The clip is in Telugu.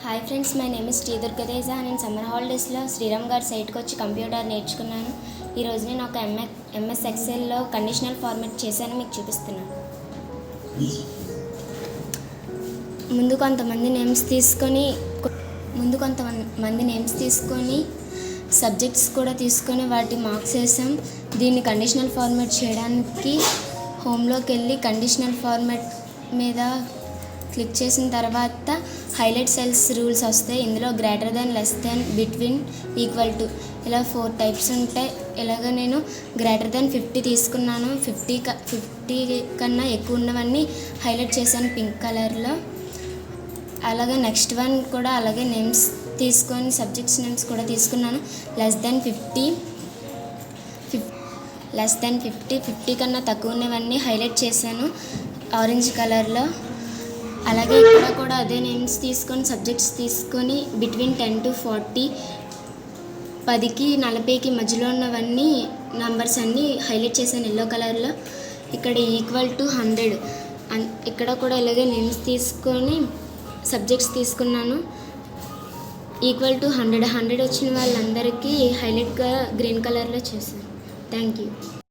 Hi friends, my name is Sri Durga Teja. నేను సమ్మర్ హాలిడేస్లో శ్రీరామ్ గారి సైట్కి వచ్చి కంప్యూటర్ నేర్చుకున్నాను. ఈరోజు నేను ఒక ఎంఎస్ ఎక్సెల్లో కండిషనల్ ఫార్మాట్ చేశాను, మీకు చూపిస్తున్నాను. ముందు కొంతమంది నేమ్స్ తీసుకొని సబ్జెక్ట్స్ కూడా తీసుకొని వాటి మార్క్స్ వేసాం. దీన్ని కండిషనల్ ఫార్మాట్ చేయడానికి హోమ్లోకి వెళ్ళి కండిషనల్ ఫార్మాట్ మీద క్లిక్ చేసిన తర్వాత హైలైట్ సెల్స్ రూల్స్ వస్తాయి. ఇందులో greater than, less than, between, equal to ఇలా 4 టైప్స్ ఉంటాయి. ఇలాగ నేను గ్రేటర్ దెన్ 50 తీసుకున్నాను. 50 కన్నా ఎక్కువ ఉన్నవన్నీ హైలైట్ చేశాను పింక్ కలర్లో. అలాగే నెక్స్ట్ వన్ కూడా అలాగే నేమ్స్ తీసుకొని సబ్జెక్ట్స్ నేమ్స్ కూడా తీసుకున్నాను. లెస్ దెన్ 50 కన్నా తక్కువ ఉన్నవన్నీ హైలైట్ చేశాను ఆరెంజ్ కలర్లో. అలాగే ఇక్కడ కూడా అదే నేమ్స్ తీసుకొని సబ్జెక్ట్స్ తీసుకొని బిట్వీన్ 10 to 40, 10కి 40కి మధ్యలో ఉన్నవన్నీ నంబర్స్ అన్నీ హైలైట్ చేశాను ఎల్లో కలర్లో. ఇక్కడ ఈక్వల్ టు 100 ఇక్కడ కూడా ఇలాగే నేమ్స్ తీసుకొని సబ్జెక్ట్స్ తీసుకున్నాను. ఈక్వల్ టు 100 వచ్చిన వాళ్ళందరికీ హైలైట్గా గ్రీన్ కలర్లో చేశాను. Thank you.